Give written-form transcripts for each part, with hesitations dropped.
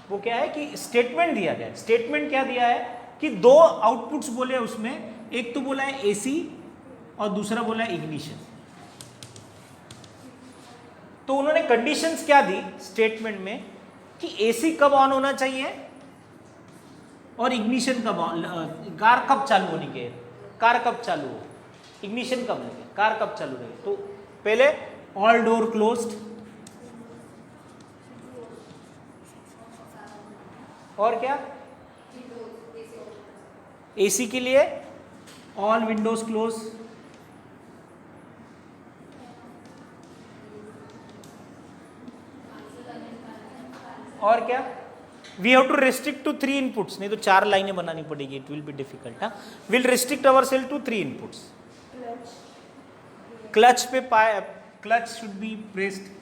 वो क्या है कि स्टेटमेंट दिया गया है। स्टेटमेंट क्या दिया है कि दो आउटपुट्स बोले उसमें, एक तो बोला है एसी और दूसरा बोला है इग्निशन। तो उन्होंने कंडीशंस क्या दी स्टेटमेंट में कि एसी कब ऑन होना चाहिए और इग्निशन कब ऑन, कार कब चालू होनी चाहिए, कार कब चालू हो, इग्निशन कब लगे, कार कब चालू रहे। तो पहले ऑल डोर क्लोज्ड, और क्या एसी के लिए ऑल विंडोज क्लोज, और क्या we have to restrict to 3 inputs, नहीं तो 4 लाइनें बनानी पड़ेगी, इट विल बी डिफिकल्ट। हाँ, will restrict our cell to 3 inputs. Clutch पे क्लच शुड बी प्रेस्ड,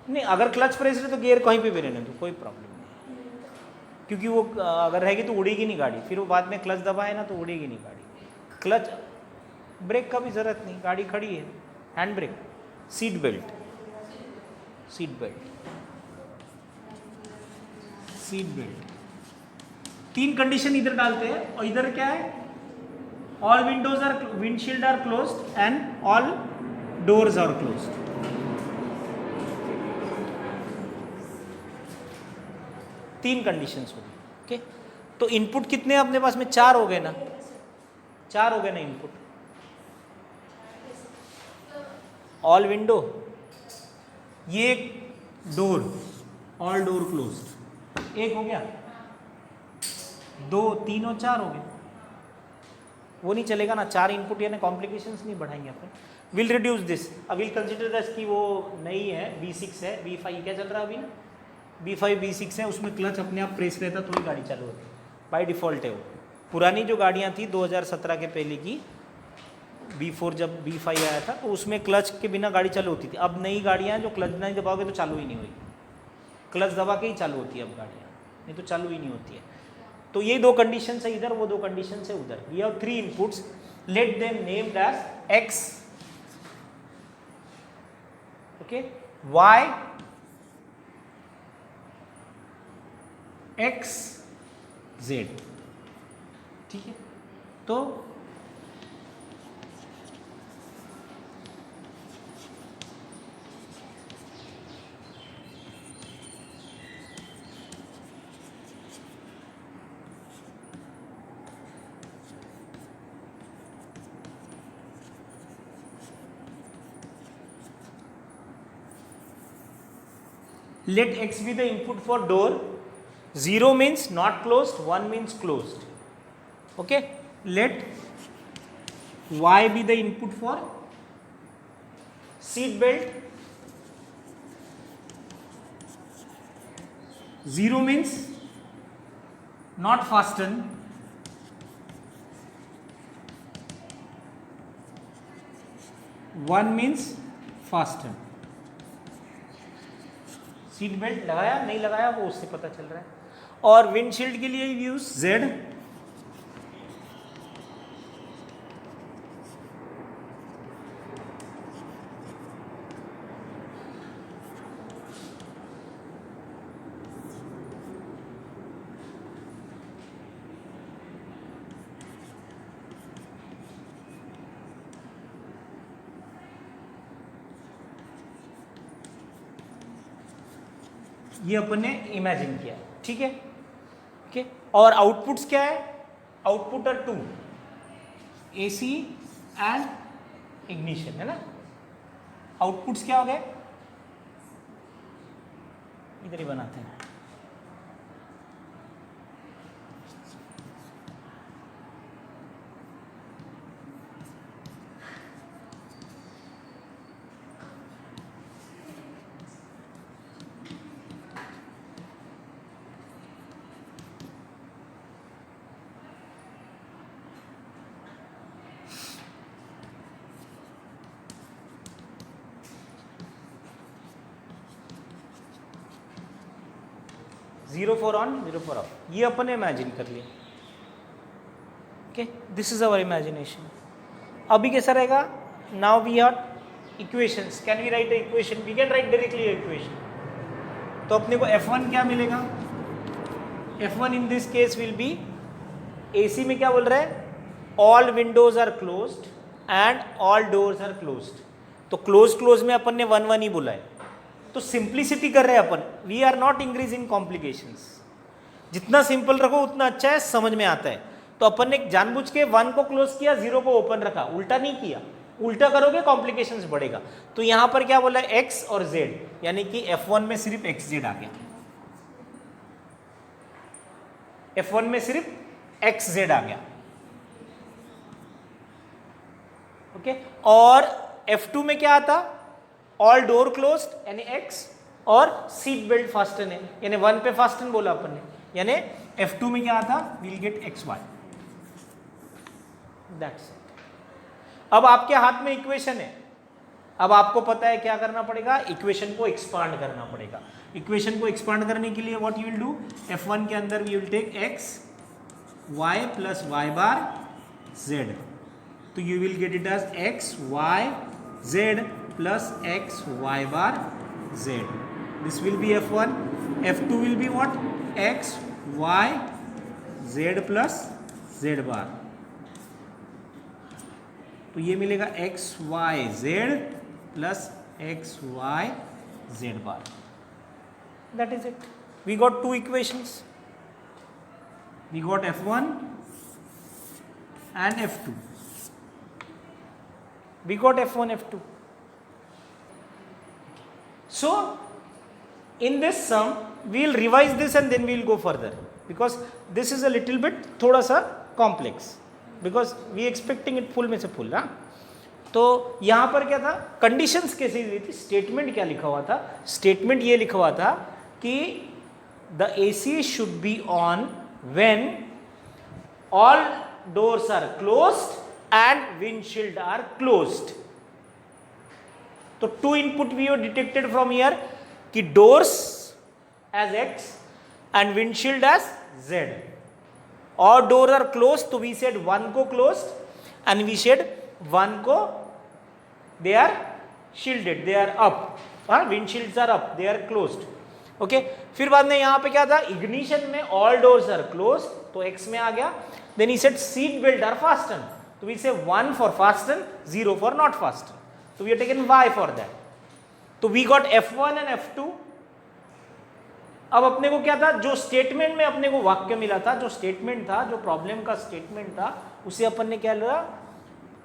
नहीं अगर क्लच प्रेस है तो गियर कहीं पे भी रहने दो, कोई प्रॉब्लम नहीं, क्योंकि वो अगर रहेगी तो उड़ेगी नहीं गाड़ी, फिर वो बाद में क्लच दबाए ना तो उड़ेगी नहीं गाड़ी। क्लच ब्रेक का भी जरूरत नहीं, गाड़ी खड़ी है, hand brake, seat belt, seat belt, seat belt, 3 condition इधर डालते हैं। और इधर क्या है, all windows are, windshield are closed and all doors are closed. तीन कंडीशंस हो गई। ओके, तो इनपुट कितने अपने पास में, 4 हो गए ना, 4 हो गए ना इनपुट। ऑल विंडो, ये डोर, ऑल डोर क्लोज्ड, एक हो गया, 2, 3 और 4 हो गए। वो नहीं चलेगा ना, 4 इनपुट यानी कॉम्प्लिकेशंस नहीं बढ़ाएंगे अपन। विल रिड्यूस दिस, अब विल कंसिडर दिस कि वो नहीं है, V6 है, V5 क्या चल रहा है अभी, B5 B6 है, उसमें क्लच अपने आप प्रेस रहता तो ही गाड़ी चालू होती, बाय डिफ़ॉल्ट है वो। पुरानी जो गाड़ियाँ थी 2017 के पहले की, B4 जब B5 आया था तो उसमें क्लच के बिना गाड़ी चालू होती थी। अब नई गाड़ियाँ जो क्लच नहीं दबाओगे तो चालू ही नहीं हुई, क्लच दबा के ही चालू होती है अब गाड़ियाँ, नहीं तो चालू ही नहीं होती है। तो ये 2 कंडीशन है इधर, वो 2 कंडीशन है उधर। We have 3 inputs, let them named as X, okay, Y, X, Z, ठीक है। तो let X be the input for door, 0 means not closed, 1 means closed, okay. Let Y be the input for seat belt, 0 means not fasten, 1 means fasten। Seat belt लगाया नहीं लगाया वो उससे पता चल रहा है। और विंडशील्ड के लिए यूज Z, ये अपन ने इमेजिन किया, ठीक है, ओके। और आउटपुट्स क्या है, output are 2, AC and ignition, है ना। आउटपुट्स क्या हो गए, इधर ही बनाते हैं। Zero for on, 0 for off, ये अपन ने इमेजिन कर लिया, okay. This is our imagination. अभी कैसा रहेगा, now we are equations, can we write equation? We can write directly equation. तो अपने को F1 क्या मिलेगा? F1 in this case will be, AC में क्या बोल रहा है? All windows are closed and all doors are closed. तो क्लोज में अपन ने 1 1 ही बोला है. तो सिंप्लिसिटी कर रहे हैं अपन, we are not increase in complications. जितना सिंपल रखो उतना अच्छा है, समझ में आता है. तो अपन ने जानबूझ के 1 को क्लोज किया, 0 को ओपन रखा, उल्टा नहीं किया. उल्टा करोगे कॉम्प्लिकेशंस बढ़ेगा. तो यहां पर क्या बोला है? x और z, यानी कि F1 में सिर्फ xz आ गया. F1 में सिर्फ xz आ गया. ओके. और F2 में क्या आता? ऑल डोर क्लोज्ड यानी x, और सीट बेल्ट फास्टन है, यानी 1 पे फास्टन बोला अपन ने, यानी F2 में क्या आता? We'll get xy. That's it. अब आपके हाथ में इक्वेशन है. अब आपको पता है क्या करना पड़ेगा? इक्वेशन को एक्सपांड करना पड़ेगा. इक्वेशन को एक्सपांड करने के लिए what you will do? F1 के अंदर we will take x y plus y bar z. तो you will get it as x y z plus x y bar z. This will be F1. F2 will be what? x y z plus z bar. तो ये मिलेगा x y z plus x y z bar. That is it. We got two equations. We got F1 and F2. We got F1, F2. So, in this sum, we will revise this and then we will go further. Because this is a little bit थोड़ा सा complex. Because we expecting it full में से full. हाँ? तो यहाँ पर क्या था? कंडीशंस कैसी दी थी? स्टेटमेंट क्या लिखा हुआ था? स्टेटमेंट ये लिखा हुआ था कि the AC should be on when all doors are closed and windshield are closed. तो 2 input we have detected from here कि doors as x and windshield as z. All doors are closed, तो we said 1 को closed and we said 1 को they are shielded, they are up. Windshields are up, they are closed. Okay. फिर बाद में यहाँ पे क्या था? Ignition में all doors are closed, तो X में आ गया. Then he said seat belt are fastened, तो we say 1 for fasten, 0 for not fasten. So we have taken Y for that. तो we got F1 and F2. अब अपने को क्या था? जो स्टेटमेंट में अपने को वाक्य मिला था, जो स्टेटमेंट था, जो प्रॉब्लम का स्टेटमेंट था, उसे अपन ने क्या लिया?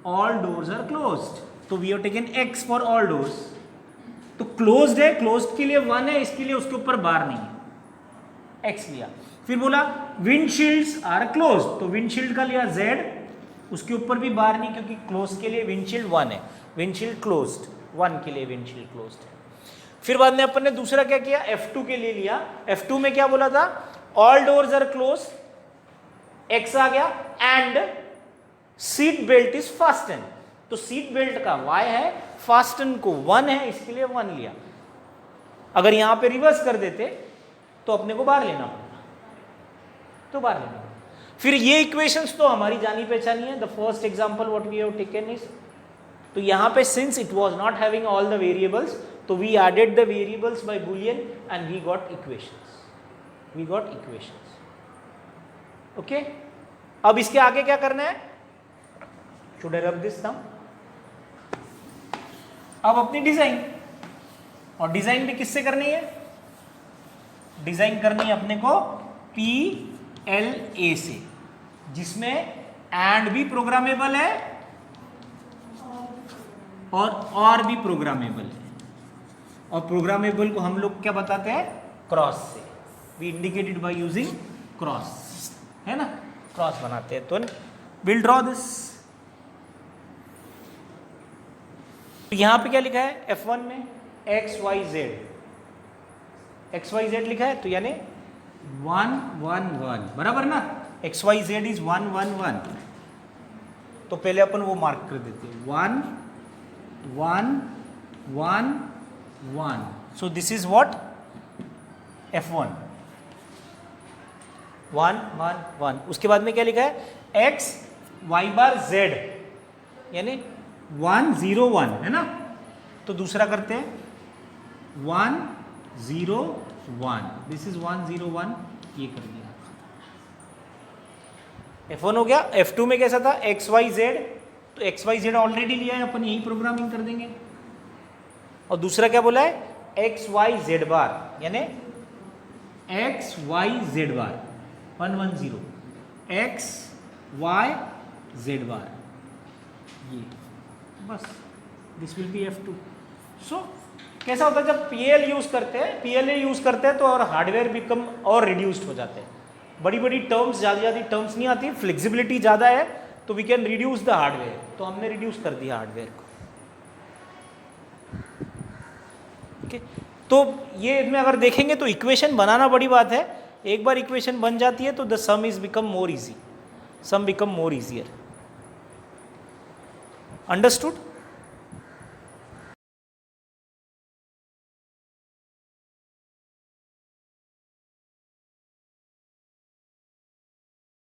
All doors are closed. तो we have taken x for all doors. तो क्लोज्ड है, क्लोज्ड के लिए 1 है, इसके लिए उसके ऊपर बार नहीं है, x लिया. फिर बोला विंडशील्ड्स आर क्लोज्ड, तो विंडशील्ड का लिया z, उसके ऊपर भी बार नहीं क्योंकि क्लोज के लिए विंडशील्ड 1 है, विंडशील्ड क्लोज्ड 1 के लिए विंडशील्ड क्लोज्ड है. फिर बाद में अपन ने दूसरा क्या किया? F2 के लिए लिया. F2 में क्या बोला था? All doors are close, x आ गया, and seat belt is fasten. तो सीट बेल्ट का y है, फास्टन को 1 है, इसके लिए 1 लिया. अगर यहां पे रिवर्स कर देते तो अपने को बार लेना पड़ता, तो बार लेना पड़ता. फिर ये इक्वेशंस तो हमारी जानी पहचानी है. The first example what we have taken is, तो यहां पे since it was not having all the variables, तो we added the variables by boolean and we got equations. We got equations. Okay? अब इसके आगे क्या करना है? Should I rub this now? अब अपनी डिजाइन, और डिजाइन भी किससे करनी है? डिजाइन करनी है अपने को PLA से, जिसमें एंड भी प्रोग्रामेबल है और भी प्रोग्रामेबल है. और प्रोग्रामेबल को हम लोग क्या बताते हैं? क्रॉस से. We indicated by using cross, है ना? क्रॉस बनाते हैं. तो विल ड्रॉ दिस. यहां पे क्या लिखा है? F1 में XYZ, XYZ लिखा है, तो यानी 1 1 1, बराबर ना? XYZ is 1 1 1. तो पहले अपन वो मार्क कर देते हैं, 1 1 1 1. So this is what? F1. 1 1 1. उसके बाद में क्या लिखा है? x y बार z, यानी 1 0 1 है ना, तो दूसरा करते हैं 1 0 1, दिस इज 1 0 1, ये कर दिया। F1 हो गया। F2 में कैसा था, एक्स वाई जेड, तो एक्स वाई जेड ऑलरेडी लिया है अपन, यही प्रोग्रामिंग कर देंगे। और दूसरा क्या बोला है, एक्स वाई जेड बार, यानी एक्स वाई जेड बार 1 1 0, एक्स वाई जेड बार, ये बस, दिस विल बी F2। सो कैसा होता है जब PL यूज करते हैं, PLA यूज करते हैं तो और हार्डवेयर बिकम और रिड्यूस्ड हो जाते हैं, बड़ी बड़ी टर्म्स, ज़्यादा टर्म्स नहीं आती, फ्लेक्सिबिलिटी ज़्यादा है, तो we can reduce the hardware, तो हमने रिड्यूस कर दिया हार्डवेयर को। ओके, तो ये इसमें अगर देखेंगे तो इक्वेशन बनाना बड़ी बात है, एक बार इक्वेशन बन जाती है तो the sum is become more easy, sum become more easier. Understood?